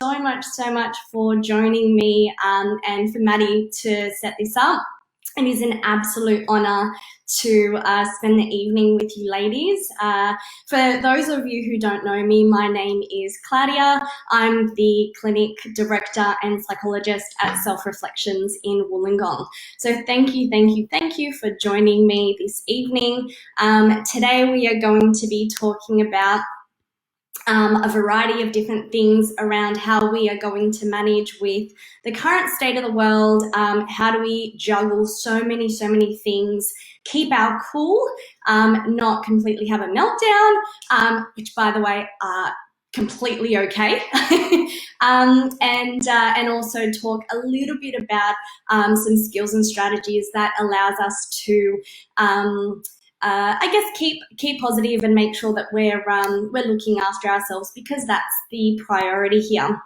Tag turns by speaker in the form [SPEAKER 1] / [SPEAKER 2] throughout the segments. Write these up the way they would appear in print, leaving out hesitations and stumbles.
[SPEAKER 1] so much for joining me and for Maddi to set this up. It is an absolute honour to spend the evening with you ladies. For those of you who don't know me, my name is Claudia. I'm the clinic director and psychologist at Self Reflections in Wollongong. So thank you for joining me this evening. Today we are going to be talking about a variety of different things around how we are going to manage with the current state of the world. How do we juggle so many things, keep our cool, not completely have a meltdown, which by the way are completely okay, and also talk a little bit about some skills and strategies that allows us to I guess keep positive and make sure that we're looking after ourselves, because that's the priority here.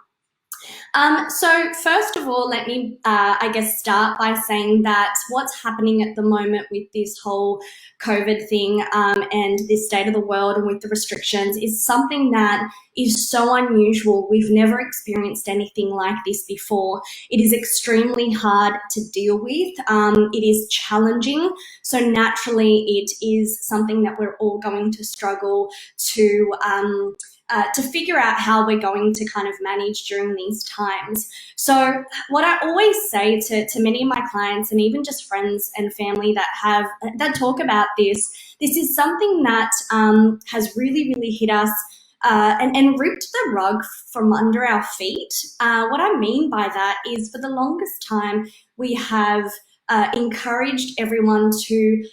[SPEAKER 1] So first of all, let me, I guess, start by saying that what's happening at the moment with this whole COVID thing and this state of the world and with the restrictions is something that is so unusual. We've never experienced anything like this before. It is extremely hard to deal with. It is challenging. So naturally, it is something that we're all going to struggle to figure out how we're going to kind of manage during these times. So what I always say to many of my clients, and even just friends and family that talk about this is something that has really hit us and ripped the rug from under our feet. What I mean by that is, for the longest time, we have encouraged everyone to,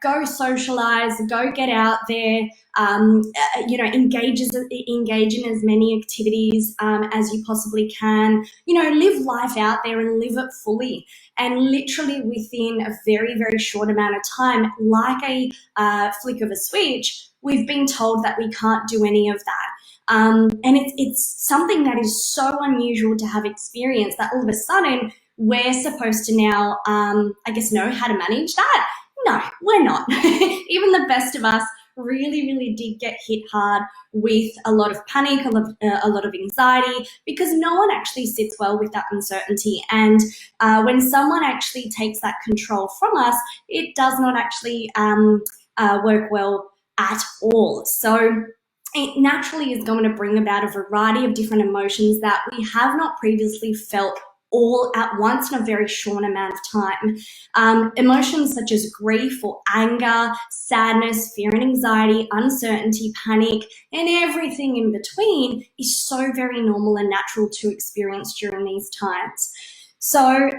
[SPEAKER 1] go socialize, go get out there, engage in as many activities as you possibly can, live life out there and live it fully. And literally within a very short amount of time, like a flick of a switch, we've been told that we can't do any of that. And it's something that is so unusual to have experienced, that all of a sudden we're supposed to now, I guess, know how to manage that. No, we're not. Even the best of us really did get hit hard with a lot of panic, a lot of anxiety, because no one actually sits well with that uncertainty. And when someone actually takes that control from us, it does not actually work well at all. So it naturally is going to bring about a variety of different emotions that we have not previously felt all at once in a very short amount of time. Emotions such as grief or anger, sadness, fear and anxiety, uncertainty, panic, and everything in between is so very normal and natural to experience during these times. So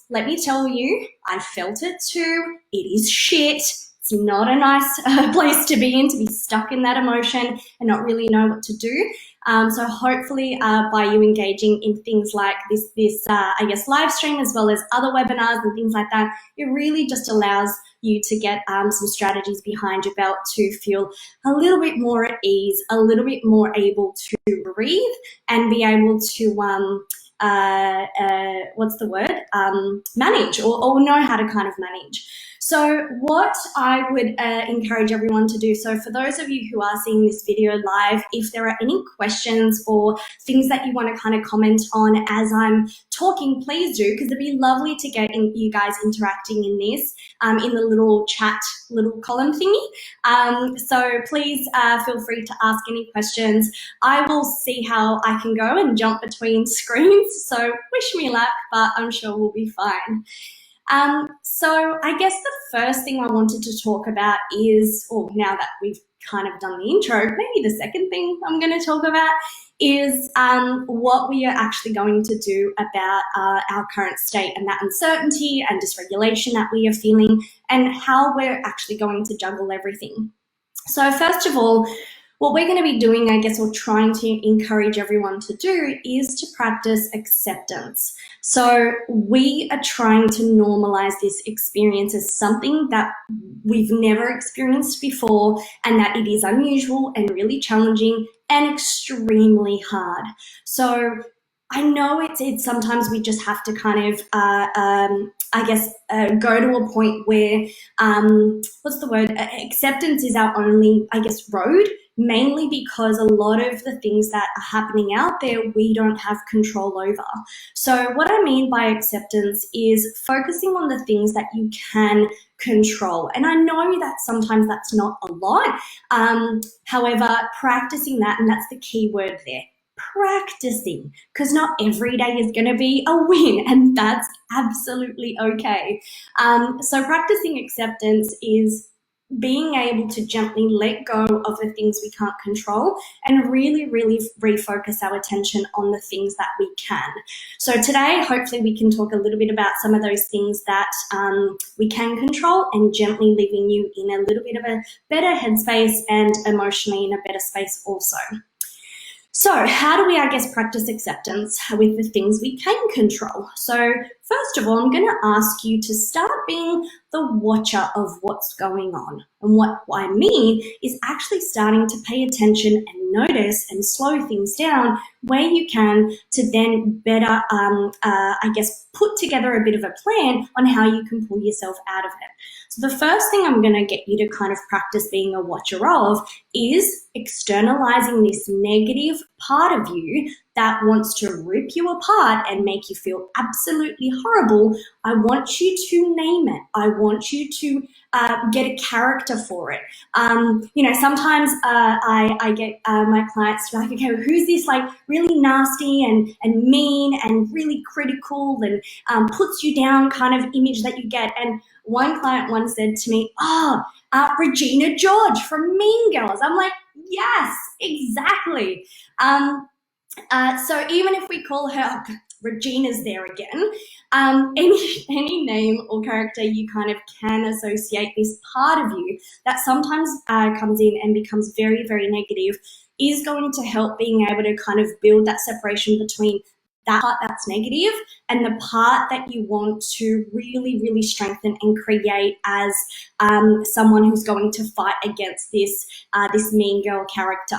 [SPEAKER 1] let me tell you, I felt it too. It is shit. It's not a nice place to be in, to be stuck in that emotion and not really know what to do. So hopefully by you engaging in things like this I guess, live stream, as well as other webinars and things like that, it really just allows you to get some strategies behind your belt to feel a little bit more at ease, a little bit more able to breathe and be able to manage or know how to kind of manage. So what I would encourage everyone to do, so for those of you who are seeing this video live, if there are any questions or things that you want to kind of comment on as I'm talking, please do, because it'd be lovely to get you guys interacting in this, in the little chat, little column thingy. So please feel free to ask any questions. I will see how I can go and jump between screens, so wish me luck, but I'm sure we'll be fine. So I guess the first thing I wanted to talk about is, or now that we've kind of done the intro, maybe the second thing I'm going to talk about is what we are actually going to do about our current state and that uncertainty and dysregulation that we are feeling, and how we're actually going to juggle everything. So first of all, what we're going to be doing, I guess, or trying to encourage everyone to do, is to practice acceptance. So we are trying to normalize this experience as something that we've never experienced before, and that it is unusual and really challenging and extremely hard. So I know it's sometimes we just have to kind of, I guess, go to a point where, acceptance is our only, I guess, road. mainly because a lot of the things that are happening out there, we don't have control over. So what I mean by acceptance is focusing on the things that you can control. And I know that sometimes that's not a lot. However, practicing that, and that's the key word there, practicing, because not every day is going to be a win, and that's absolutely okay. So practicing acceptance is being able to gently let go of the things we can't control and really, really refocus our attention on the things that we can. So today, hopefully we can talk a little bit about some of those things that we can control, and gently leaving you in a little bit of a better headspace and emotionally in a better space also. So how do we, I guess, practice acceptance with the things we can control? So first of all, I'm going to ask you to start being the watcher of what's going on. And what I mean is actually starting to pay attention and notice and slow things down where you can, to then better, I guess, put together a bit of a plan on how you can pull yourself out of it. So the first thing I'm going to get you to kind of practice being a watcher of is externalizing this negative part of you that wants to rip you apart and make you feel absolutely horrible. I want you to name it. I want you to get a character for it. Sometimes I get my clients to be like, okay, who's this like really nasty and mean and really critical and puts you down kind of image that you get? And one client once said to me, Regina George from Mean Girls. I'm like, yes, exactly. So even if we call her, Regina's there again, any name or character you kind of can associate this part of you that sometimes comes in and becomes very, very negative is going to help being able to kind of build that separation between that part that's negative and the part that you want to really, really strengthen and create as someone who's going to fight against this mean girl character.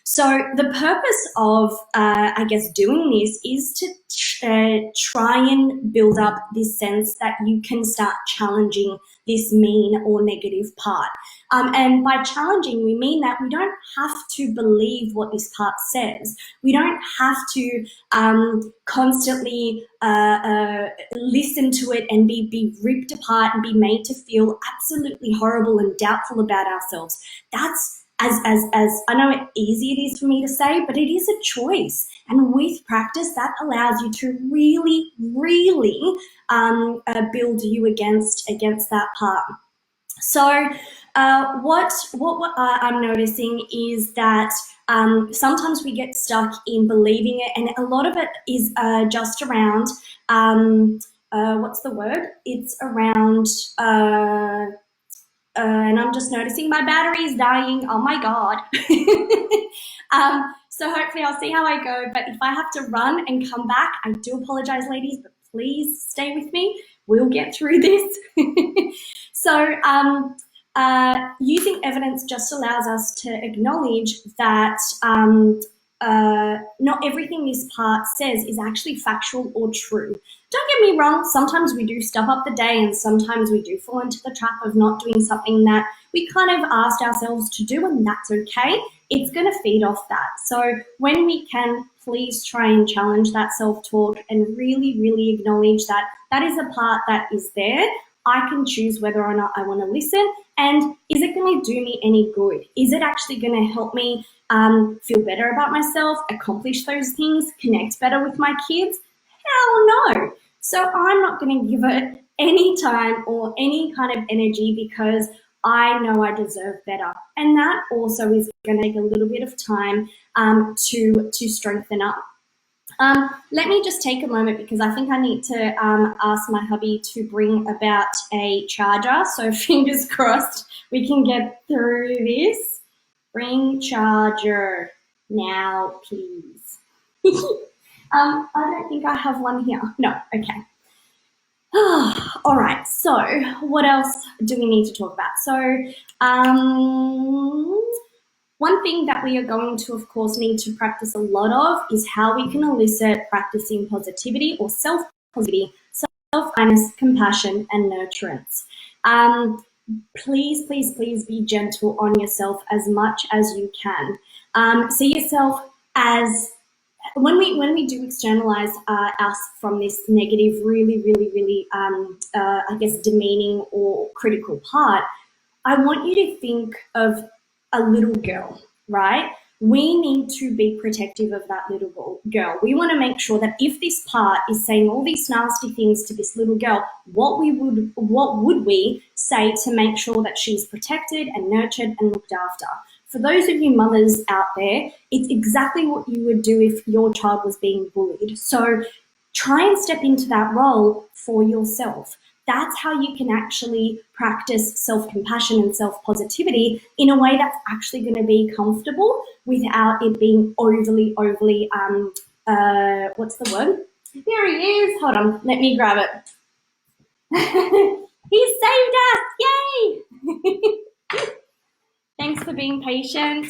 [SPEAKER 1] So the purpose of, I guess, doing this is to try and build up this sense that you can start challenging this mean or negative part. And by challenging, we mean that we don't have to believe what this part says. We don't have to constantly listen to it and be ripped apart and be made to feel absolutely horrible and doubtful about ourselves. That's as I know how easy it is for me to say, but it is a choice. And with practice, that allows you to really, really build you against that part. So what I'm noticing is that sometimes we get stuck in believing it, and a lot of it is just around, what's the word? It's around, and I'm just noticing my battery is dying. Oh my God. So hopefully I'll see how I go. But if I have to run and come back, I do apologize, ladies, but please stay with me. We'll get through this. So using evidence just allows us to acknowledge that not everything this part says is actually factual or true. Don't get me wrong, sometimes we do stuff up the day and sometimes we do fall into the trap of not doing something that we kind of asked ourselves to do, and that's okay. It's going to feed off that. So when we can, please try and challenge that self-talk and really, really acknowledge that that is a part that is there. I can choose whether or not I want to listen, and is it going to do me any good? Is it actually going to help me feel better about myself, accomplish those things, connect better with my kids? Hell no. So I'm not going to give it any time or any kind of energy because I know I deserve better. And that also is going to take a little bit of time to strengthen up. Let me just take a moment because I think I need to ask my hubby to bring about a charger. So fingers crossed we can get through this. Bring charger now, please. I don't think I have one here. No, okay. All right, so what else do we need to talk about? So one thing that we are going to, of course, need to practice a lot of is how we can elicit practicing positivity or self-positivity, self-kindness, compassion, and nurturance. please, please, please be gentle on yourself as much as you can. See yourself as, when we do externalize us from this negative, really, really, really, I guess, demeaning or critical part, I want you to think of a little girl, right? We need to be protective of that little girl. We want to make sure that if this part is saying all these nasty things to this little girl, what would we say to make sure that she's protected and nurtured and looked after? For those of you mothers out there, it's exactly what you would do if your child was being bullied. So try and step into that role for yourself. That's how you can actually practice self-compassion and self-positivity in a way that's actually going to be comfortable without it being overly, what's the word? There he is. Hold on, let me grab it. He saved us, yay! Thanks for being patient.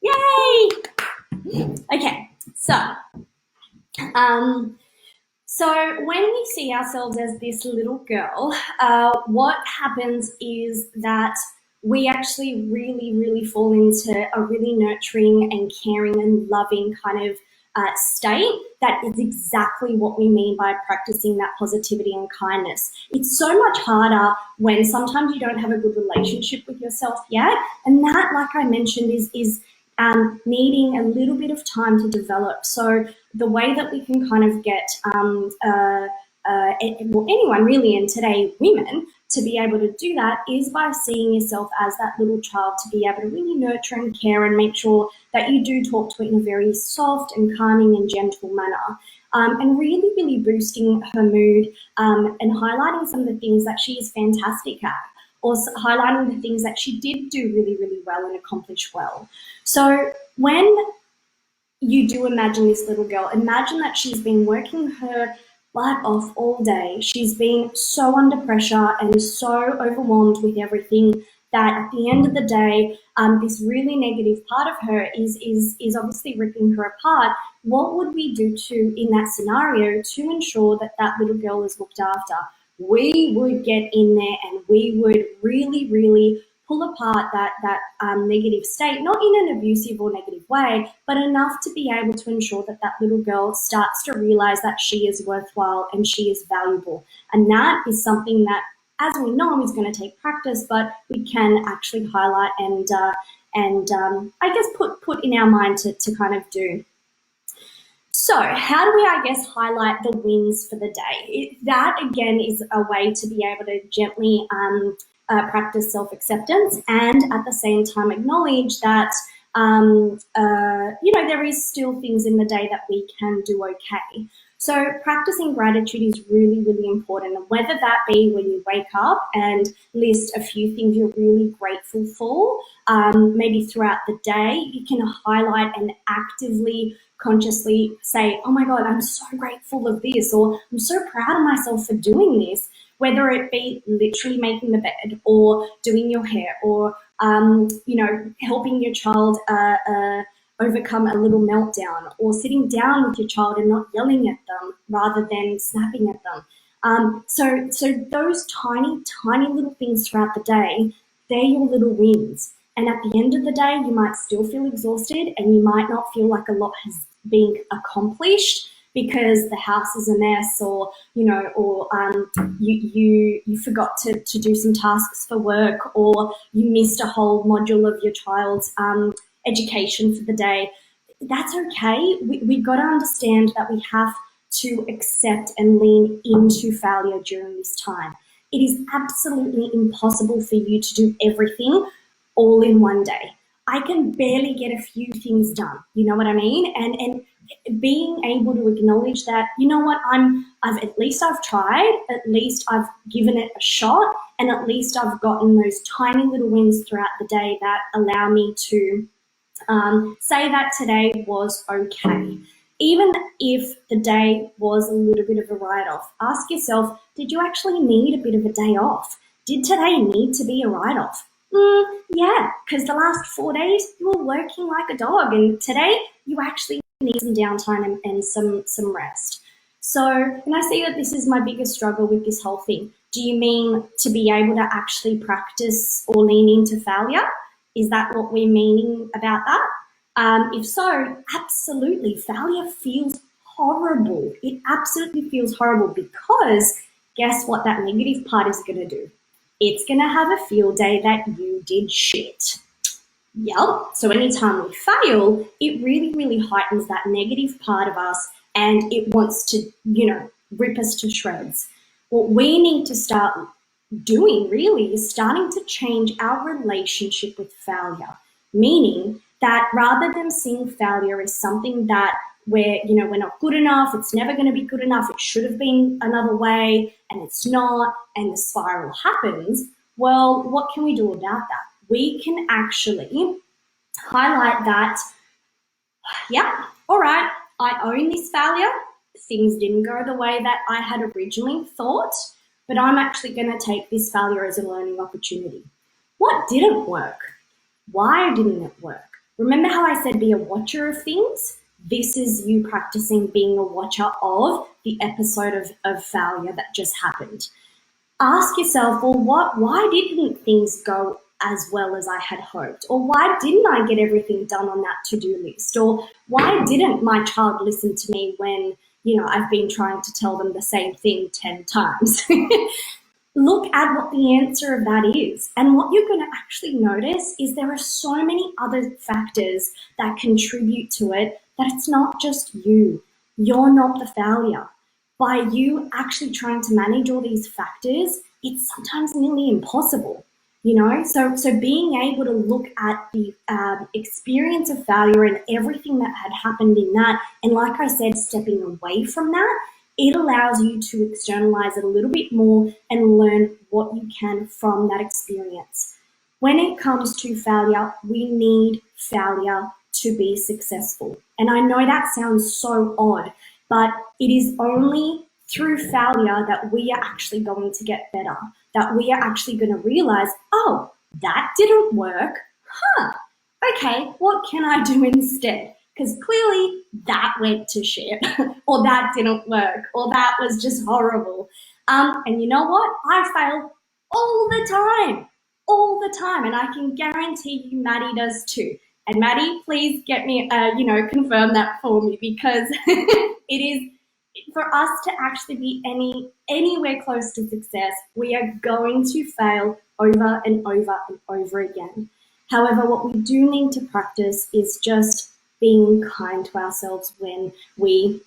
[SPEAKER 1] Yay! Okay, so when we see ourselves as this little girl, what happens is that we actually really, really fall into a really nurturing and caring and loving kind of state. That is exactly what we mean by practicing that positivity and kindness. It's so much harder when sometimes you don't have a good relationship with yourself yet, and that, like I mentioned, is needing a little bit of time to develop. So the way that we can kind of get anyone really, and today women, to be able to do that is by seeing yourself as that little child, to be able to really nurture and care and make sure that you do talk to it in a very soft and calming and gentle manner. And really, really boosting her mood and highlighting some of the things that she is fantastic at, or highlighting the things that she did do really, really well and accomplish well. So when you do imagine this little girl, imagine that she's been working her butt off all day. She's been so under pressure and so overwhelmed with everything that at the end of the day, this really negative part of her is obviously ripping her apart. What would we do in that scenario to ensure that that little girl is looked after? We would get in there and we would really, really pull apart that negative state, not in an abusive or negative way, but enough to be able to ensure that that little girl starts to realize that she is worthwhile and she is valuable. And that is something that, as we know, is going to take practice, but we can actually highlight and I guess put in our mind to kind of do. So how do we, I guess, highlight the wins for the day? That, again, is a way to be able to gently practice self-acceptance and at the same time acknowledge that, there is still things in the day that we can do okay. So practicing gratitude is really, really important. And whether that be when you wake up and list a few things you're really grateful for, maybe throughout the day, you can highlight and actively, consciously say, oh my God, I'm so grateful of this, or I'm so proud of myself for doing this, whether it be literally making the bed or doing your hair or, helping your child overcome a little meltdown, or sitting down with your child and not yelling at them rather than snapping at them. So those tiny, tiny little things throughout the day, they're your little wins. And at the end of the day, you might still feel exhausted and you might not feel like a lot has been accomplished because the house is a mess, or you forgot to do some tasks for work, or you missed a whole module of your child's education for the day. That's okay. We've got to understand that we have to accept and lean into failure during this time. It is absolutely impossible for you to do everything all in one day. I can barely get a few things done. You know what I mean? And being able to acknowledge that, you know what, at least I've tried, at least I've given it a shot, and at least I've gotten those tiny little wins throughout the day that allow me to say that today was okay. Even if the day was a little bit of a write-off, ask yourself, did you actually need a bit of a day off? Did today need to be a write-off? Yeah, because the last 4 days you were working like a dog, and today you actually need some downtime and some rest. So, and I see that this is my biggest struggle with this whole thing. Do you mean to be able to actually practice or lean into failure? Is that what we're meaning about that? If so, absolutely, failure feels horrible. It absolutely feels horrible because guess what that negative part is going to do? It's going to have a field day that you did shit. Yep. So anytime we fail, it really, really heightens that negative part of us and it wants to, rip us to shreds. What we need to start doing really is starting to change our relationship with failure, meaning that rather than seeing failure as something that we're not good enough, it's never going to be good enough, it should have been another way, and it's not, and the spiral happens, well, what can we do about that? We can actually highlight that, yeah, all right, I own this failure. Things didn't go the way that I had originally thought, but I'm actually going to take this failure as a learning opportunity. What didn't work? Why didn't it work? Remember how I said be a watcher of things? This is you practicing being a watcher of the episode of failure that just happened. Ask yourself, well, why didn't things go as well as I had hoped? Or why didn't I get everything done on that to-do list? Or why didn't my child listen to me when, I've been trying to tell them the same thing 10 times? Look at what the answer of that is. And what you're going to actually notice is there are so many other factors that contribute to it that it's not just you. You're not the failure. By you actually trying to manage all these factors, it's sometimes nearly impossible, So being able to look at the experience of failure and everything that had happened in that, and like I said, stepping away from that, it allows you to externalize it a little bit more and learn what you can from that experience. When it comes to failure, we need failure to be successful. And I know that sounds so odd, but it is only through failure that we are actually going to get better, that we are actually going to realize, oh, that didn't work. Okay, what can I do instead? Because clearly that went to shit, or that didn't work, or that was just horrible. And you know what? I fail all the time. And I can guarantee you Maddi does too. And Maddi, please get me, confirm that for me, because it is, for us to actually be anywhere close to success, we are going to fail over and over and over again. However, what we do need to practice is just being kind to ourselves when we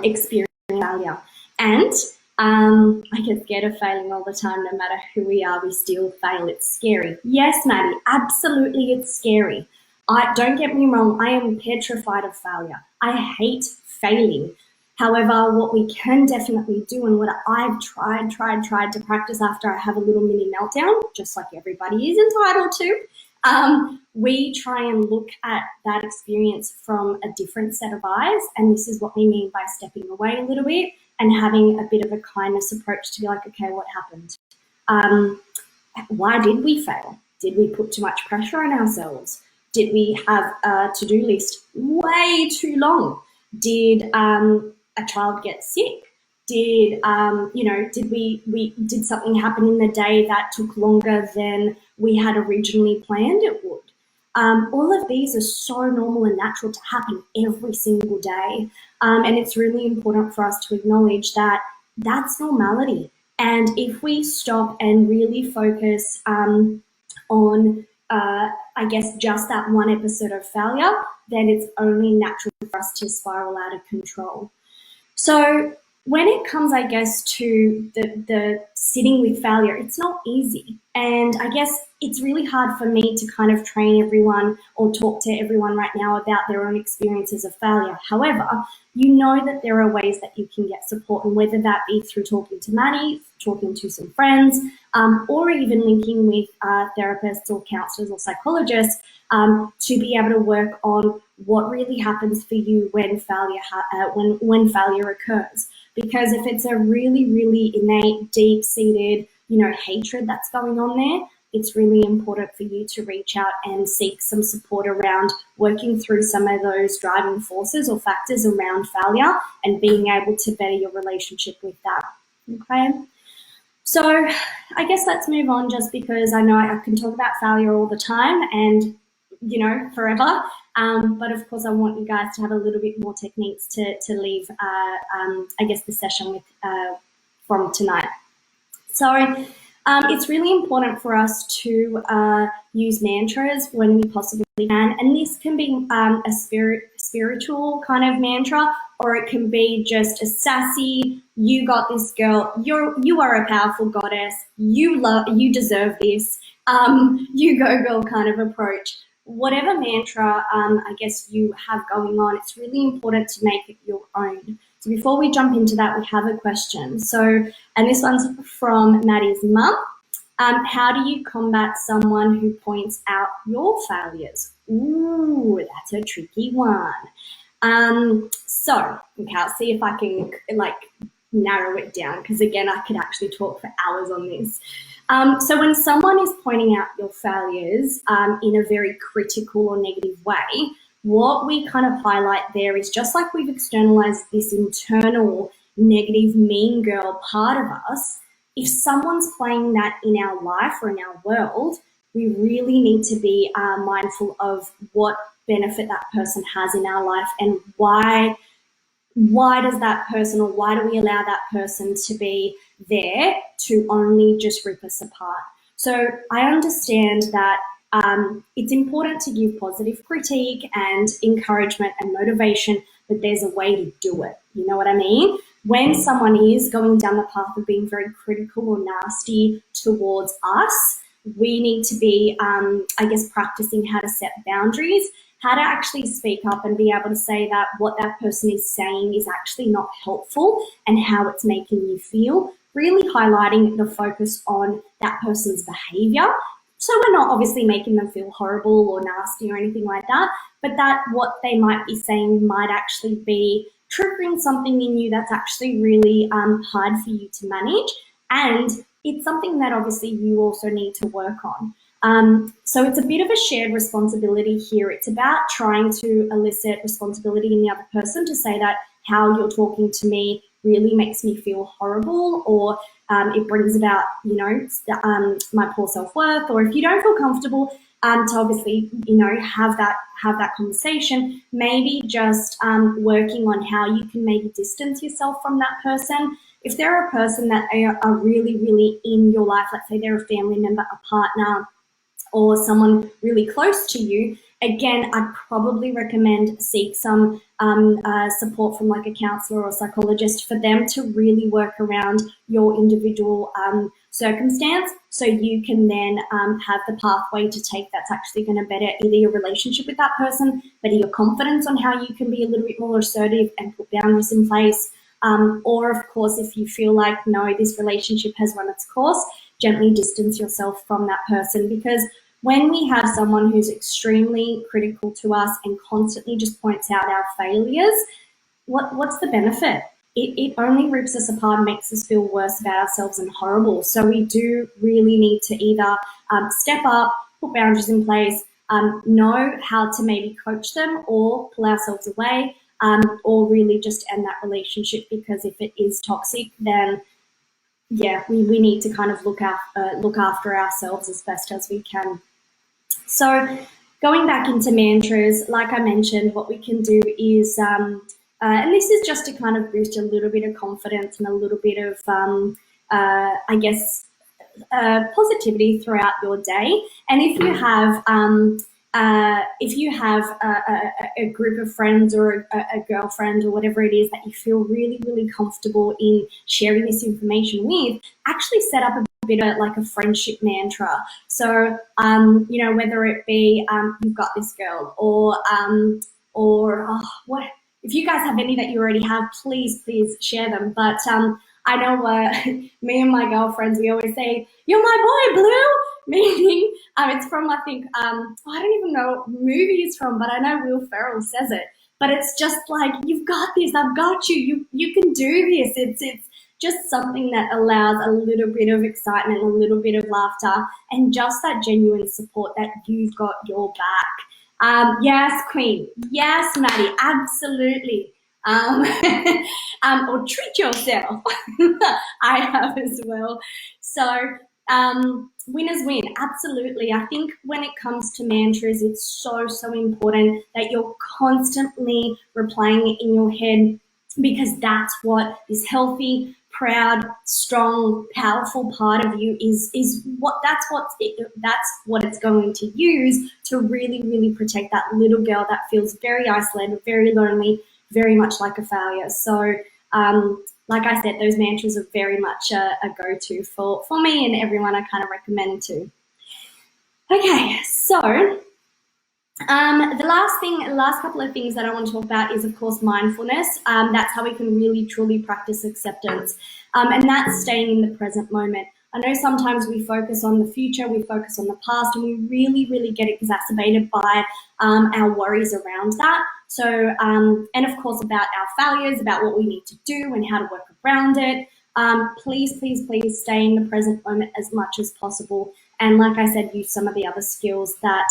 [SPEAKER 1] experience failure. And I get scared of failing all the time. No matter who we are, we still fail. It's scary. Yes, Maddi, absolutely it's scary. Don't get me wrong, I am petrified of failure. I hate failing. However, what we can definitely do, and what I've tried to practice after I have a little mini meltdown, just like everybody is entitled to, we try and look at that experience from a different set of eyes. And this is what we mean by stepping away a little bit and having a bit of a kindness approach to be like, okay, what happened? Why did we fail? Did we put too much pressure on ourselves? Did we have a to-do list way too long? Did a child get sick? Did did something happen in the day that took longer than we had originally planned it would? All of these are so normal and natural to happen every single day. And it's really important for us to acknowledge that that's normality. And if we stop and really focus on just that one episode of failure, then it's only natural for us to spiral out of control. So when it comes, I guess, to the sitting with failure, it's not easy. And I guess it's really hard for me to kind of train everyone or talk to everyone right now about their own experiences of failure. However, you know that there are ways that you can get support, and whether that be through talking to Maddi, talking to some friends, or even linking with therapists or counselors or psychologists to be able to work on what really happens for you when when failure occurs. Because if it's a really, really innate, deep-seated, hatred that's going on there, it's really important for you to reach out and seek some support around working through some of those driving forces or factors around failure and being able to better your relationship with that. Okay. So I guess let's move on, just because I know I can talk about failure all the time and, forever. But of course, I want you guys to have a little bit more techniques to leave, I guess, the session with from tonight. So it's really important for us to use mantras when we possibly can, and this can be a spiritual kind of mantra, or it can be just a sassy, "You got this, girl. You are a powerful goddess. You deserve this. You go, girl" kind of approach. Whatever mantra I guess you have going on, it's really important to make it your own. So before we jump into that, we have a question. So, and this one's from Maddie's mum. How do you combat someone who points out your failures? Ooh, that's a tricky one. Okay, I'll see if I can narrow it down, because again, I could actually talk for hours on this. So when someone is pointing out your failures in a very critical or negative way, what we kind of highlight there is, just like we've externalized this internal negative mean girl part of us, if someone's playing that in our life or in our world, we really need to be mindful of what benefit that person has in our life, and why does that person, or why do we allow that person to be there to only just rip us apart. So I understand that it's important to give positive critique and encouragement and motivation, but there's a way to do it. You know what I mean? When someone is going down the path of being very critical or nasty towards us, we need to be, I guess, practicing how to set boundaries, how to actually speak up and be able to say that what that person is saying is actually not helpful and how it's making you feel, really highlighting the focus on that person's behavior. So we're not obviously making them feel horrible or nasty or anything like that, but that what they might be saying might actually be triggering something in you that's actually really hard for you to manage. And it's something that obviously you also need to work on. So it's a bit of a shared responsibility here. It's about trying to elicit responsibility in the other person to say that how you're talking to me really makes me feel horrible, or it brings about, my poor self-worth, or if you don't feel comfortable to obviously, have that conversation, maybe just working on how you can maybe distance yourself from that person. If they're a person that are really, really in your life, let's say they're a family member, a partner, or someone really close to you, again, I'd probably recommend seek some support from like a counselor or psychologist for them to really work around your individual circumstance, so you can then have the pathway to take that's actually going to better either your relationship with that person, better your confidence on how you can be a little bit more assertive and put boundaries in place. Or of course, if you feel like, no, this relationship has run its course, gently distance yourself from that person. Because when we have someone who's extremely critical to us and constantly just points out our failures, what's the benefit? It only rips us apart and makes us feel worse about ourselves and horrible. So we do really need to either step up, put boundaries in place, know how to maybe coach them or pull ourselves away, or really just end that relationship, because if it is toxic, then yeah, we need to kind of look after ourselves as best as we can. So going back into mantras, like I mentioned, what we can do is, and this is just to kind of boost a little bit of confidence and a little bit of, I guess, positivity throughout your day. And if you have a group of friends or a girlfriend or whatever it is that you feel really, really comfortable in sharing this information with, actually set up a bit of like a friendship mantra. So, whether it be "You've got this, girl," or what, if you guys have any that you already have, please share them. But I know me and my girlfriends, we always say, "You're my boy, Blue," meaning it's from, I think, I don't even know what movie it's from, but I know Will Ferrell says it. But it's just like, "You've got this, I've got you, you can do this." It's just something that allows a little bit of excitement, a little bit of laughter, and just that genuine support that you've got your back. Yes, Queen. Yes, Maddi, absolutely. or treat yourself. I have as well. So winners win, absolutely. I think when it comes to mantras, it's so important that you're constantly replaying it in your head, because that's what this healthy, proud, strong, powerful part of you is what that's what it's going to use to really protect that little girl that feels very isolated, very lonely, very much like a failure. So like I said, those mantras are very much a go-to for me and everyone I kind of recommend to. Okay, so the last couple of things that I want to talk about is, of course, mindfulness. That's how we can really, truly practice acceptance. And that's staying in the present moment. I know sometimes we focus on the future, we focus on the past, and we really get exacerbated by our worries around that. So, and of course, about our failures, about what we need to do and how to work around it. Please stay in the present moment as much as possible. And like I said, use some of the other skills that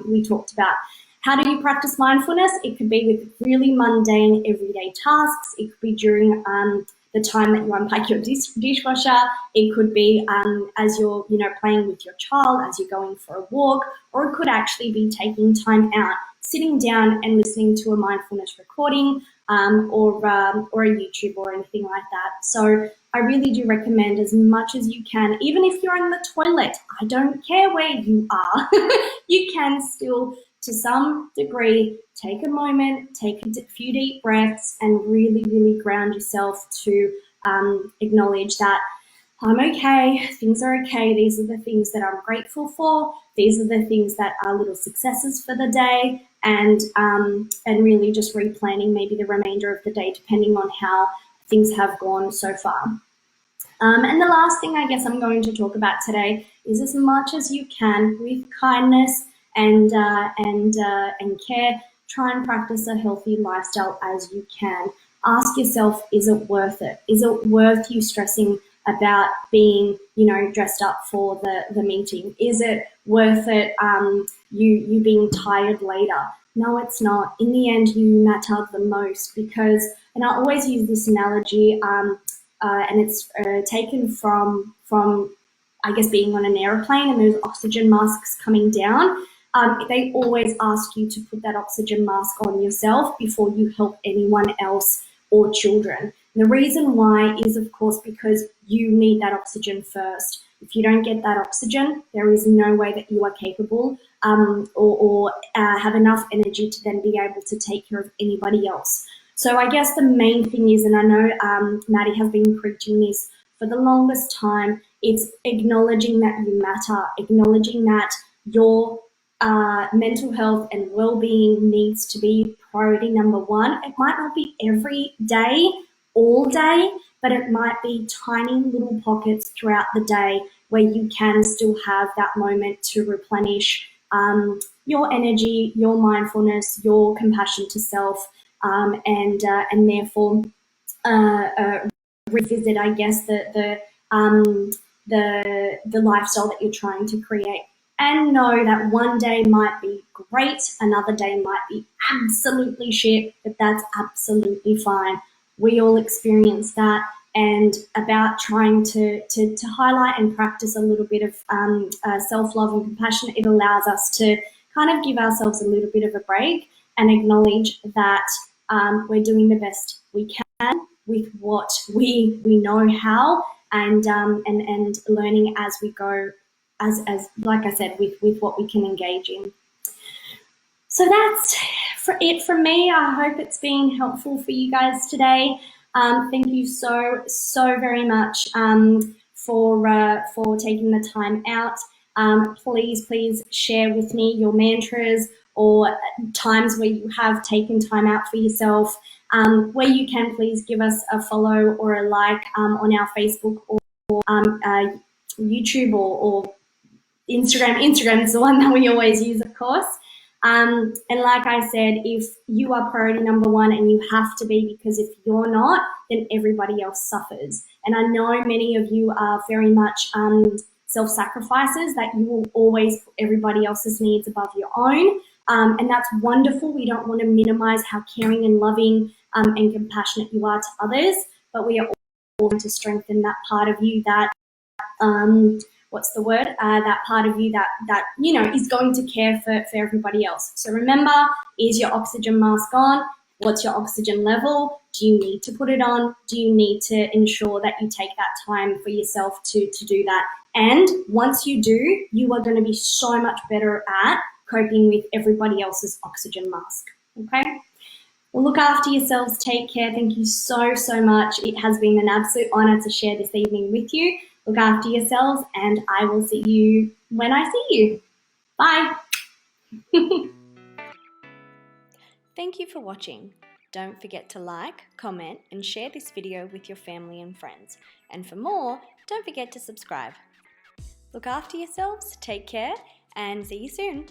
[SPEAKER 1] we talked about. How do you practice mindfulness? It could be with really mundane, everyday tasks. It could be during the time that you unpack your dishwasher. It could be as you're, playing with your child, as you're going for a walk, or it could actually be taking time out, sitting down and listening to a mindfulness recording or a YouTube or anything like that. So I really do recommend, as much as you can, even if you're in the toilet, I don't care where you are, you can still, to some degree, take a moment, take a few deep breaths, and really ground yourself to acknowledge that I'm okay, things are okay, these are the things that I'm grateful for, these are the things that are little successes for the day, and really just replanning maybe the remainder of the day depending on how things have gone so far. And the last thing I guess I'm going to talk about today is, as much as you can, with kindness and care, try and practice a healthy lifestyle as you can. Ask yourself, is it worth it? Is it worth you stressing about being, dressed up for the meeting? Is it worth it you being tired later? No, it's not. In the end, you matter the most, because, and I always use this analogy, and it's taken from I guess being on an airplane and those oxygen masks coming down. They always ask you to put that oxygen mask on yourself before you help anyone else or children. And the reason why is, of course, because you need that oxygen first. If you don't get that oxygen, there is no way that you are capable or have enough energy to then be able to take care of anybody else. So I guess the main thing is, and I know Maddi has been preaching this for the longest time, it's acknowledging that you matter, acknowledging that your mental health and well-being needs to be priority number one. It might not be every day, all day, but it might be tiny little pockets throughout the day where you can still have that moment to replenish your energy, your mindfulness, your compassion to self, and therefore revisit, I guess, the lifestyle that you're trying to create. And know that one day might be great, another day might be absolutely shit, but that's absolutely fine. We all experience that, and about trying to highlight and practice a little bit of self-love and compassion, it allows us to kind of give ourselves a little bit of a break and acknowledge that we're doing the best we can with what we know how, and learning as we go, as like I said, with what we can engage in. So that's it from me. I hope it's been helpful for you guys today. Thank you so very much for taking the time out. Please share with me your mantras or times where you have taken time out for yourself. Where you can, please give us a follow or a like on our Facebook or YouTube or Instagram. Instagram is the one that we always use, of course. And like I said, if you are priority number one, and you have to be, because if you're not, then everybody else suffers. And I know many of you are very much self-sacrificers, that you will always put everybody else's needs above your own. And that's wonderful. We don't want to minimize how caring and loving and compassionate you are to others, but we are all going to strengthen that part of you that that part of you that is going to care for everybody else. So remember, is your oxygen mask on? What's your oxygen level? Do you need to put it on? Do you need to ensure that you take that time for yourself to do that? And once you do, you are going to be so much better at coping with everybody else's oxygen mask. Okay? Well, look after yourselves. Take care. Thank you so much. It has been an absolute honor to share this evening with you. Look after yourselves, and I will see you when I see you. Bye. Thank you for watching. Don't forget to like, comment, and share this video with your family and friends. And for more, don't forget to subscribe. Look after yourselves, take care, and see you soon.